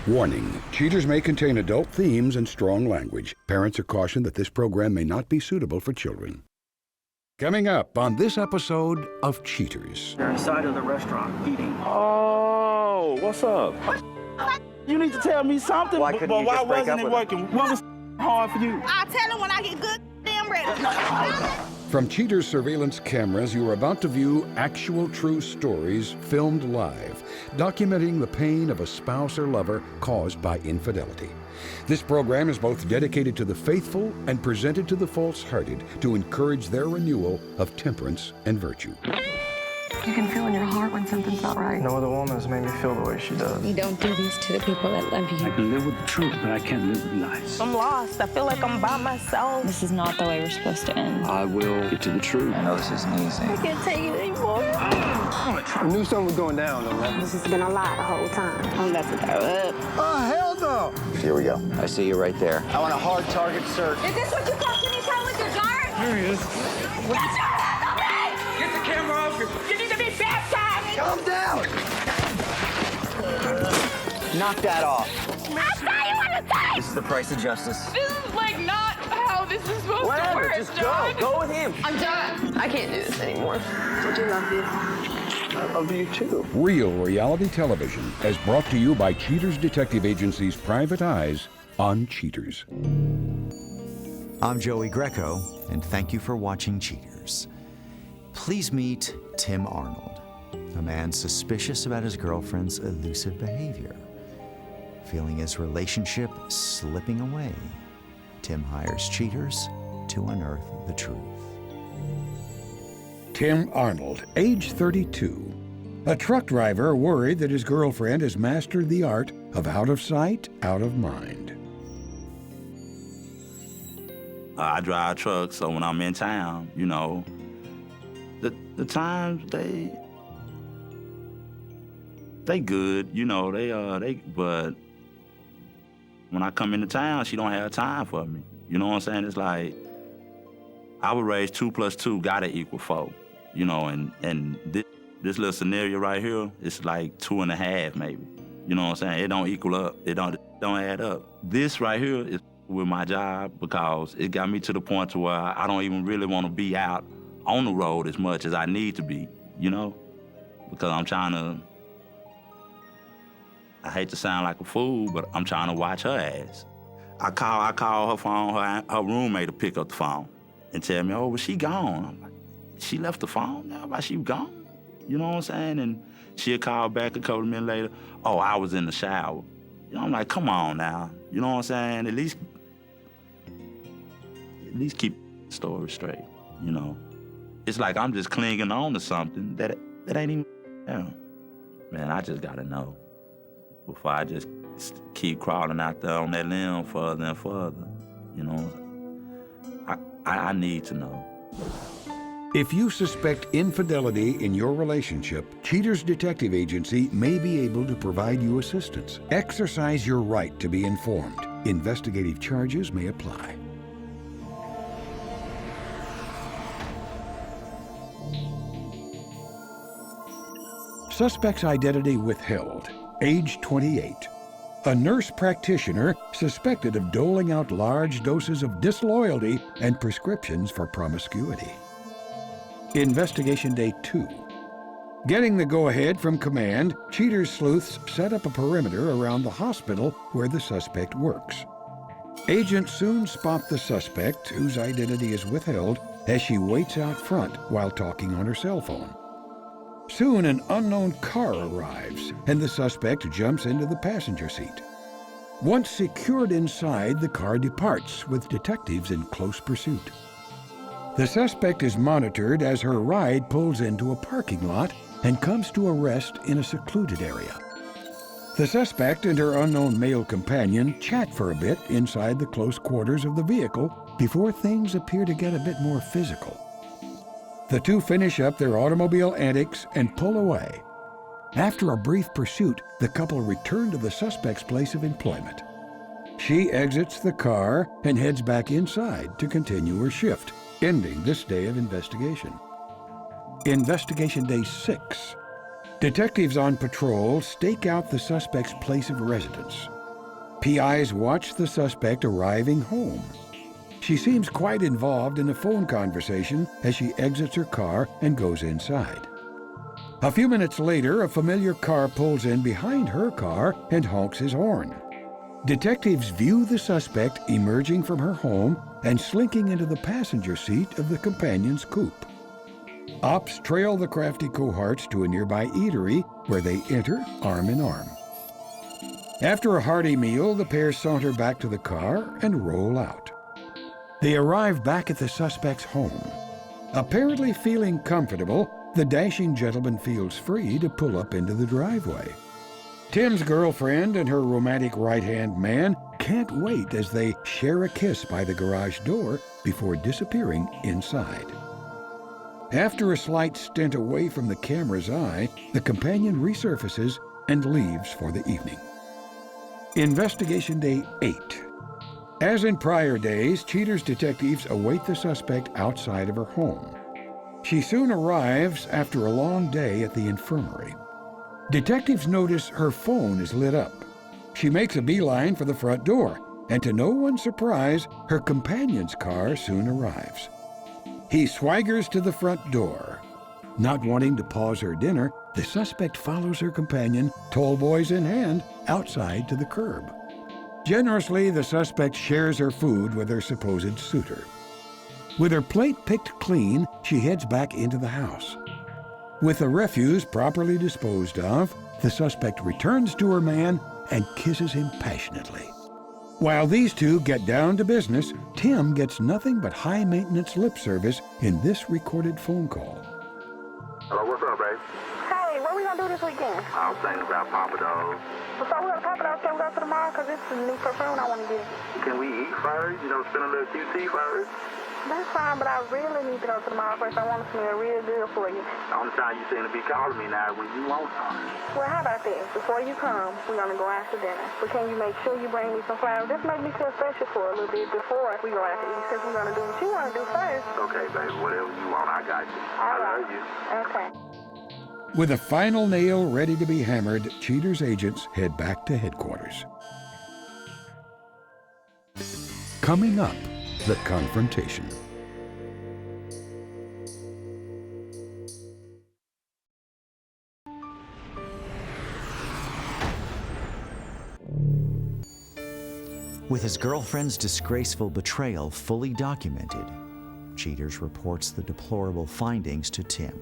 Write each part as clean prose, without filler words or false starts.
Warning, cheaters may contain adult themes and strong language. Parents are cautioned that this program may not be suitable for children. Coming up on this episode of Cheaters. They're inside of the restaurant eating. Oh, what's up? You need to tell me something. Why couldn't you just break up with working? What was hard for you? I'll tell him when I get good damn ready. From Cheaters surveillance cameras, you are about to view actual true stories filmed live, documenting the pain of a spouse or lover caused by infidelity. This program is both dedicated to the faithful and presented to the false-hearted to encourage their renewal of temperance and virtue. You can feel in your heart when something's not right. No other woman has made me feel the way she does. You don't do this to the people that love you. I can live with the truth, but I can't live with lies. I'm lost. I feel like I'm by myself. This is not the way we're supposed to end. I will get to the truth. I know this isn't easy. I can't take it anymore. I knew something was going down, though, right? This has been a lie the whole time. I'm about to throw up. Oh, hell no! Here we go. I see you right there. I want a hard target search. Is this what you call skinny time with your dart? Here he is. Get your hands on me! Get the camera off you. You need to be baptized! Calm down! Knock that off. I saw you on the tape! This is the price of justice. This is like not how this is supposed to Whatever, work, just John. go. Go with him. I'm done. I can't do this anymore. Would you love you? I love you, too. Real reality television is brought to you by Cheaters Detective Agency's Private Eyes on Cheaters. I'm Joey Greco, and thank you for watching Cheaters. Please meet Tim Arnold, a man suspicious about his girlfriend's elusive behavior. Feeling his relationship slipping away, Tim hires cheaters to unearth the truth. Tim Arnold, age 32. A truck driver worried that his girlfriend has mastered the art of out of sight, out of mind. I drive trucks, so when I'm in town, you know, the times they good, you know, but when I come into town, she don't have time for me. You know what I'm saying? It's like, I would raise 2 + 2 gotta equal 4, you know, and this little scenario right here, it's like 2.5 maybe. You know what I'm saying? It don't equal up, it don't add up. This right here is with my job because it got me to the point to where I don't even really want to be out on the road as much as I need to be, you know? Because I'm trying to, I hate to sound like a fool, but I'm trying to watch her ass. I call her phone, her roommate to pick up the phone and tell me, oh, well, she gone. I'm like, she left the phone now? Why she gone? You know what I'm saying? And she'll call back a couple of minutes later, oh, I was in the shower. You know, I'm like, come on now. You know what I'm saying? At least keep the story straight, you know? It's like I'm just clinging on to something that ain't even, man, I just gotta know before I just keep crawling out there on that limb further and further, you know? I need to know. If you suspect infidelity in your relationship, Cheaters Detective Agency may be able to provide you assistance. Exercise your right to be informed. Investigative charges may apply. Suspect's identity withheld, age 28. A nurse practitioner suspected of doling out large doses of disloyalty and prescriptions for promiscuity. Investigation Day 2. Getting the go-ahead from command, Cheaters sleuths set up a perimeter around the hospital where the suspect works. Agents soon spot the suspect, whose identity is withheld, as she waits out front while talking on her cell phone. Soon, an unknown car arrives, and the suspect jumps into the passenger seat. Once secured inside, the car departs, with detectives in close pursuit. The suspect is monitored as her ride pulls into a parking lot and comes to a rest in a secluded area. The suspect and her unknown male companion chat for a bit inside the close quarters of the vehicle before things appear to get a bit more physical. The two finish up their automobile antics and pull away. After a brief pursuit, the couple return to the suspect's place of employment. She exits the car and heads back inside to continue her shift, ending this day of investigation. Investigation Day 6. Detectives on patrol stake out the suspect's place of residence. PIs watch the suspect arriving home. She seems quite involved in a phone conversation as she exits her car and goes inside. A few minutes later, a familiar car pulls in behind her car and honks his horn. Detectives view the suspect emerging from her home and slinking into the passenger seat of the companion's coupe. Ops trail the crafty cohorts to a nearby eatery where they enter arm in arm. After a hearty meal, the pair saunter back to the car and roll out. They arrive back at the suspect's home. Apparently feeling comfortable, the dashing gentleman feels free to pull up into the driveway. Tim's girlfriend and her romantic right-hand man can't wait as they share a kiss by the garage door before disappearing inside. After a slight stint away from the camera's eye, the companion resurfaces and leaves for the evening. Investigation Day 8. As in prior days, Cheater's detectives await the suspect outside of her home. She soon arrives after a long day at the infirmary. Detectives notice her phone is lit up. She makes a beeline for the front door, and to no one's surprise, her companion's car soon arrives. He swaggers to the front door. Not wanting to pause her dinner, the suspect follows her companion, tall boys in hand, outside to the curb. Generously, the suspect shares her food with her supposed suitor. With her plate picked clean, she heads back into the house. With the refuse properly disposed of, the suspect returns to her man and kisses him passionately. While these two get down to business, Tim gets nothing but high-maintenance lip service in this recorded phone call. Hello, what's up, babe? Hey, what we gonna do this weekend? I was thinking about Papa Do's. So we gonna Papa Do's, can we go to the mall? Because this is a new perfume I want to get. Can we eat first? You know, spend a little QT first? That's fine, but I really need to go to the mall first. I want to smell real good for you. The only time you seem to be calling me now is when you want something. Well, how about this? Before you come, we're going to go out to dinner. But can you make sure you bring me some flowers? Just make me feel special for a little bit before we go out to eat, because we're going to do what you want to do first. Okay, baby, whatever you want, I got you. I love you. Okay. With a final nail ready to be hammered, Cheater's agents head back to headquarters. Coming up, the confrontation. With his girlfriend's disgraceful betrayal fully documented, Cheaters reports the deplorable findings to Tim.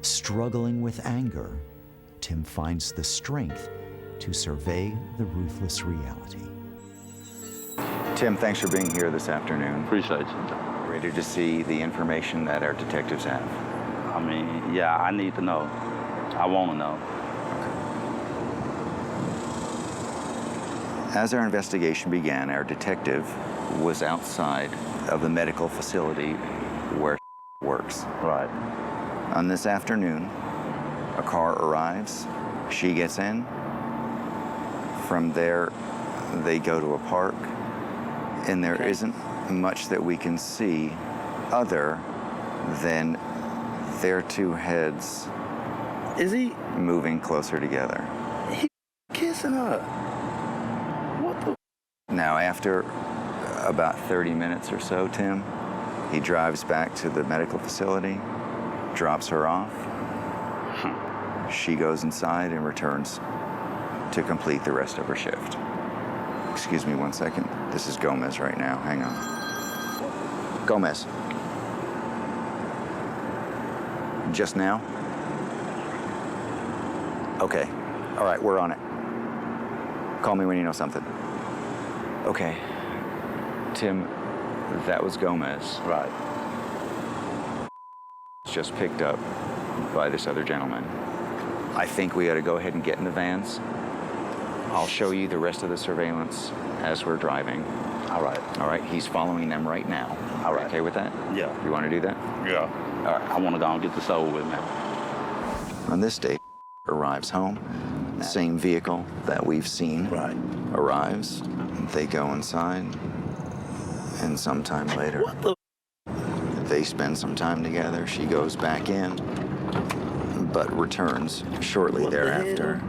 Struggling with anger, Tim finds the strength to survey the ruthless reality. Tim, thanks for being here this afternoon. Appreciate you. Ready to see the information that our detectives have? I mean, yeah, I need to know. I want to know. As our investigation began, our detective was outside of the medical facility where works. Right. On this afternoon, a car arrives, she gets in. From there, they go to a park, and there isn't much that we can see other than their two heads Is he moving closer together. kissing her? What the? Now, after about 30 minutes or so, Tim, he drives back to the medical facility, drops her off. She goes inside and returns to complete the rest of her shift. Excuse me 1 second. This is Gomez right now. Hang on. Gomez. Just now? Okay. All right, we're on it. Call me when you know something. Okay. Tim, that was Gomez. Right. Just picked up by this other gentleman. I think we ought to go ahead and get in the vans. I'll show you the rest of the surveillance as we're driving. All right. All right, he's following them right now. All right. Okay with that? Yeah. You want to do that? Yeah. All right. I want to go and get this over with, man. On this day, arrives home. Same vehicle that we've seen arrives. They go inside, and sometime later, they spend some time together. She goes back in, but returns shortly thereafter,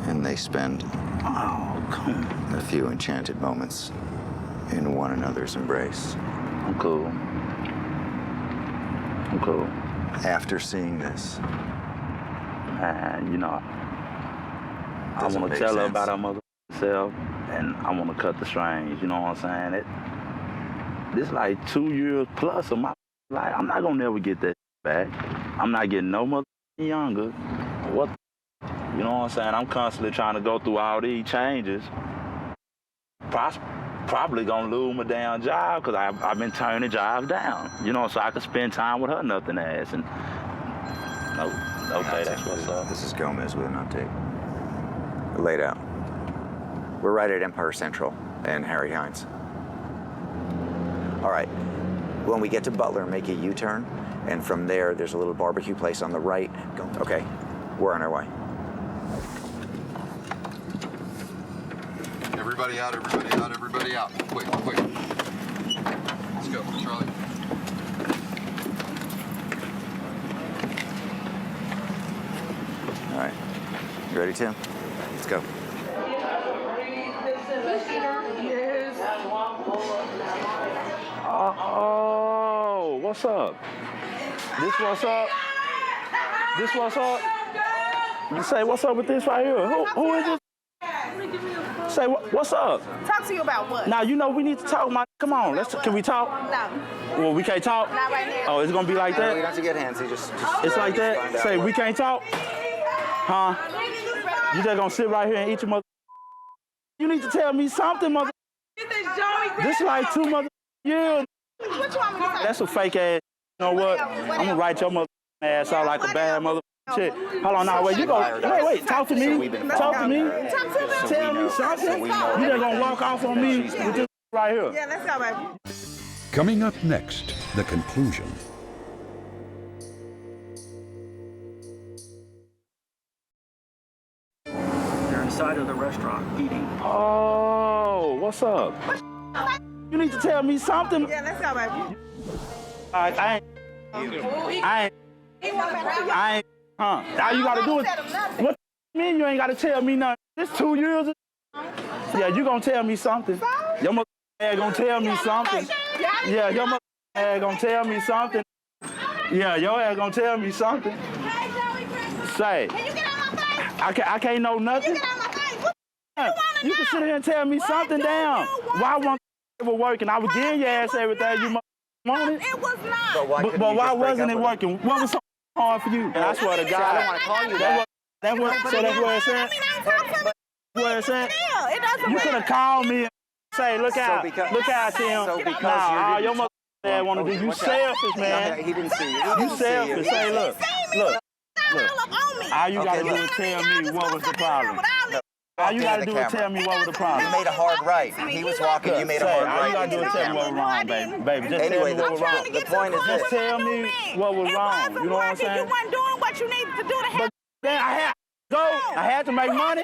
and they spend A few enchanted moments in one another's embrace. I'm cool. I'm cool. After seeing this, And, you know, I does it want to make tell her sense? about her mother self, and I want to cut the strings, you know what I'm saying? This like 2 years plus of my life. I'm not going to never get that back. I'm not getting no mother younger. What? You know what I'm saying? I'm constantly trying to go through all these changes. Probably gonna lose my damn job because I've been turning jobs down. You know, so I could spend time with her nothing ass. And okay, that's what's up. This is Gomez with an update. Laid out. We're right at Empire Central and Harry Hines. All right. When we get to Butler, make a U-turn, and from there, there's a little barbecue place on the right. Okay, we're on our way. Everybody out, everybody out, everybody out. Quick, quick. Let's go, Charlie. All right. You ready, Tim? Let's go. Oh, what's up? This what's up? This what's up? You say what's up with this right here? Who is this? Say what's up? Talk to you about what? Now you know we need to talk, man. Come on, can we talk? No. Well, we can't talk. Not right now. Oh, it's gonna be like No, that. we don't have to get handsy. Just It's like that. find out Say what- we can't talk. Huh? You just gonna sit right here and eat your mother? You need to tell me something, mother. This like 2 mother years. What you want me to say? That's a fake ass. You know what? I'm gonna write your mother ass out like a bad mother shit. Hold on, now wait. You go. Wait. Talk to me. Talk to me. Tell me something. You just gonna walk off on me with this right here. Yeah, let's go, baby. Coming up next, the conclusion. They're inside of the restaurant eating. Oh, what's up? You need to tell me something. Yeah, let's go, baby. I ain't. Huh? All you gotta do is. What you mean you ain't gotta tell me nothing? This 2 years. Yeah, you gonna tell me something. Your mother gonna tell me something. Yeah, your mother gonna tell me something. Yeah, your ass gonna tell me something. Say, I can't know nothing. You can sit here and tell me something down. Why won't it was working? I was giving your ass everything you wanted. It was not. But But why wasn't it working? What was so hard for you? And I swear to God, I don't want to call you that. That's what it's saying. What it's saying. You could have called me and say, look out, Tim. Nah, your mother dad want to do. You selfish, man. He didn't see you. You selfish. Say, look. All you gotta do is tell me what was the problem. All you gotta do is tell me what was the problem. You made a hard right. He was walking. You made a hard All you right. gotta do is tell me what was wrong, baby. Just Anyway, tell me what was wrong. the point is Just this. tell me what was wrong. You know what I'm saying? You weren't doing what you needed to do to help. But then I had to go. I had to make money.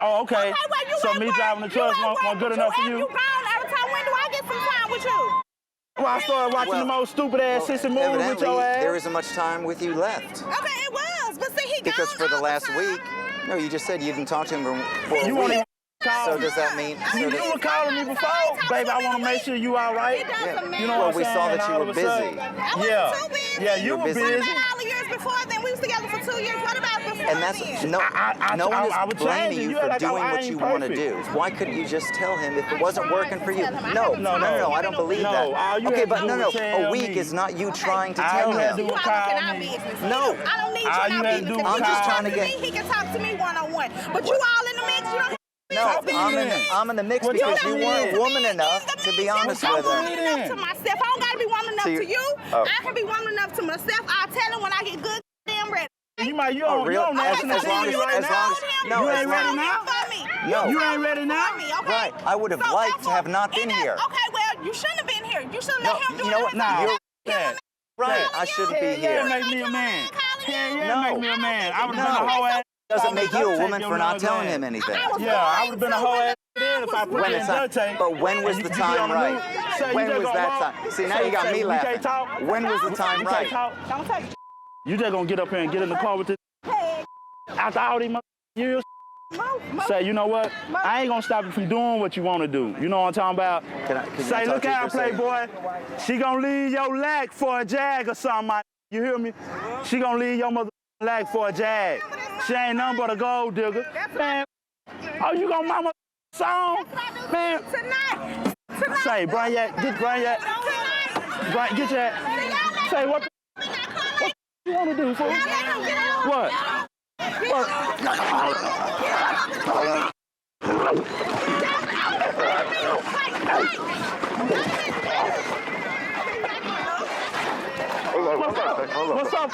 Oh, okay. So me driving the truck wasn't good enough for you? You gone every time. When do I get some time with you? Well, I started watching the most stupid ass sister movie with your ass. There isn't much time with you left. Okay, it was. But see, he Because gone for the all last time. week, no, you just said you didn't talk to him for a You week. won't even call So me. does that mean? You were calling me before, baby. I want to make sure you all right. You know Well, what I'm we saying? saw that you All were of a sudden- busy. I wasn't Yeah. too busy. Yeah, you You're were busy. busy. What about all the years before then? We was together for 2 years. What about before And that's then? no one I is would change blaming it. you You for act like doing I what ain't you want to perfect. do. Why couldn't you just tell him if it wasn't tried working to for you? tell him. I No, haven't no, tried. I don't believe No, all that. you Okay, had but to no, do no. was tell A week me. is not you trying to All tell you had to him. do You was all look call in our me. business. No. I don't need you All in you our had to business. do If was you I'm just call trying to talk get. me, he can talk to me one-on-one. But you all in the mix. You don't. No, I'm in the mix Well, because talk you to me weren't then. woman enough to be honest Well, with talk to him. me then. To myself, I don't gotta be woman enough So to you- you. oh. I can be woman enough to myself. I'll tell him when I get good damn ready. You might, you Oh, don't, really? you don't national As long TV as- right as now. long as- no, you as ain't long ready as- now. No. You ain't ready now. Right. I would have liked to have not been here. Okay, well, you shouldn't have been here. You should have No, let him do you know what? it. Nah, You're yeah. right. I shouldn't be Yeah, here. make me a man. Hell yeah, No. make me a man. I would have No. been a whole ass. Doesn't make you a Duct woman tape for your not nose telling ass. him anything. Yeah, I would have been a whole ass then if I put When you it's in not, duct tape. but when was And the you be on time the right? news. Say you When just was gonna that walk. time? See, now you got Say me we laughing. can't talk. When was the time We can't right? talk. Don't take You just gonna get up here and get in the car with this Hey, after all these years. Say, you know what? I ain't gonna stop you from doing what you want to do. You know what I'm talking about? Say, look out, playboy. She gonna leave your leg for a jag or something. You hear me? She gonna leave your mother leg for a jag. She ain't nothing but a gold digger. Man, oh, you gonna mama song? Man. Tonight. Say, bring your, get your, say, what you wanna do, fool? What? What's up?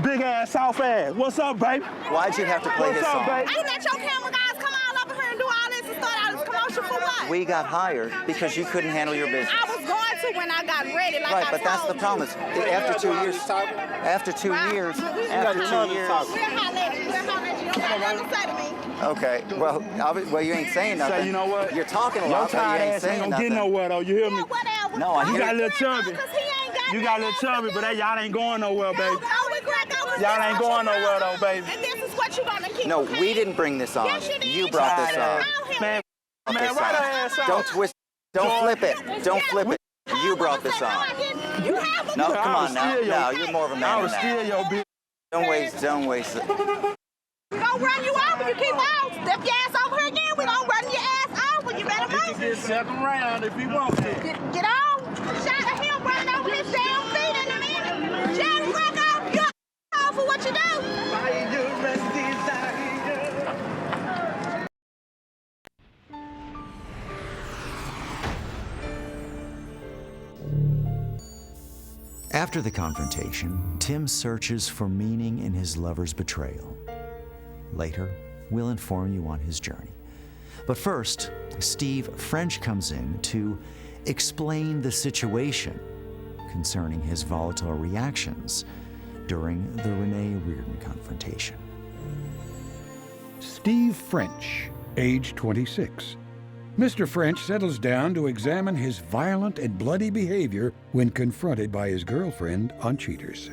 Big ass, soft ass. What's up, baby? Why'd you have to play this song? I didn't let your camera guys come all over here and do all this and start all this commotion for what? We got hired because you couldn't handle your business. I was going to when I got ready, like Right, I but that's the told problem. Is after 2 years, after 2 years, after 2 years. We'll holler at you. We'll holler at you. You don't got nothing to say to me. Okay, well, you ain't saying nothing. Say, you know what? You're talking a Your lot, but you tired ain't ass saying ain't gonna nothing. get nowhere, though. You hear me? Yeah, whatever. No, I You hear got a you. little chubby. You got a little chubby, but y'all ain't going nowhere, baby. Y'all ain't going nowhere, though, baby. And this is what you gonna keep. No, okay? we didn't bring this on. Yes, you did. You brought this on. Man, Brought man, this right on. her ass out. Don't twist. Don't flip it. Don't flip it. You brought this on. You have a No, come on now. steal your- No, you're more of a I man was than still that. your bitch. Don't waste it. We gonna run you over. You keep on. Step your ass over here again. We gonna run your ass over. You better move. Get second round if you want to. Get on. Shot at him running over his damn feet in a minute. Jerry Greco, you're for what you do. After the confrontation, Tim searches for meaning in his lover's betrayal. Later, we'll inform you on his journey. But first, Steve French comes in to explain the situation concerning his volatile reactions during the Renee Reardon confrontation. Steve French, age 26. Mr. French settles down to examine his violent and bloody behavior when confronted by his girlfriend on Cheaters.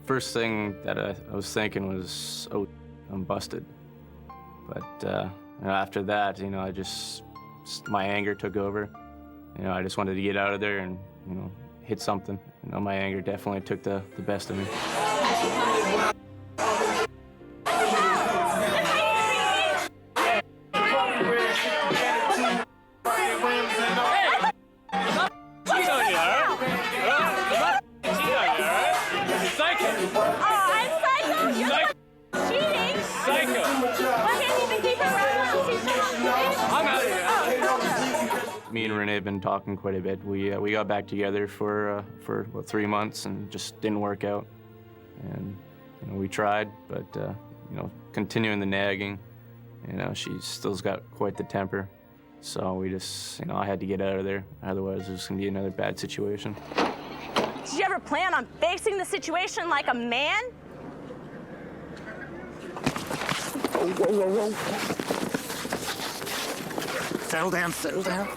First thing that I was thinking was, oh, I'm busted. But after that, my anger took over. I just wanted to get out of there and, hit something. My anger definitely took the best of me. Me and Renee have been talking quite a bit. We got back together for 3 months and just didn't work out. And we tried, but continuing the nagging, she's still's got quite the temper. So we just, I had to get out of there. Otherwise, there's gonna be another bad situation. Did you ever plan on facing the situation like a man? Whoa. Settle down. Settle down.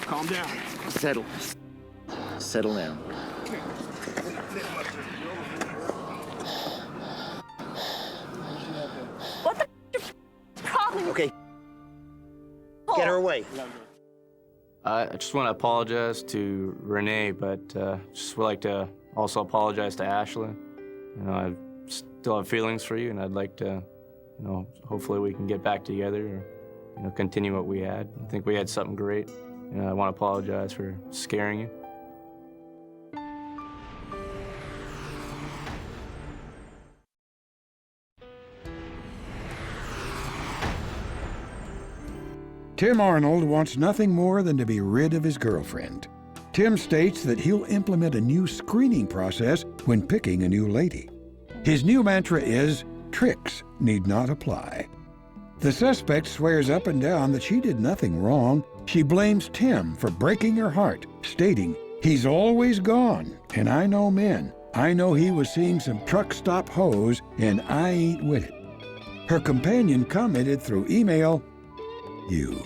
Calm down. Settle down. What the problem? Okay. Get her away. I just want to apologize to Renee, but just would like to also apologize to Ashley. I still have feelings for you, and I'd like to, hopefully we can get back together or, continue what we had. I think we had something great. I want to apologize for scaring you. Tim Arnold wants nothing more than to be rid of his girlfriend. Tim states that he'll implement a new screening process when picking a new lady. His new mantra is, tricks need not apply. The suspect swears up and down that she did nothing wrong. She blames Tim for breaking her heart, stating, he's always gone, and I know men. I know he was seeing some truck stop hoes, and I ain't with it. Her companion commented through email, you.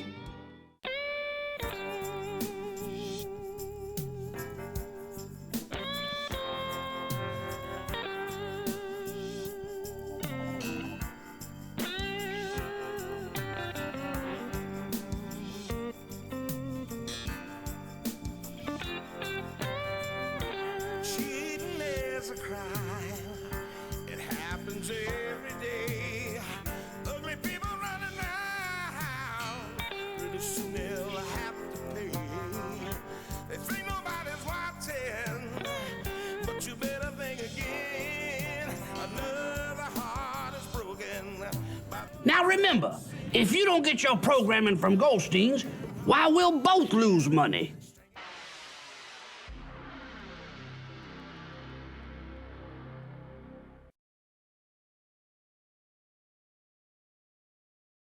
remember, if you don't get your programming from Goldstein's, why, we'll both lose money.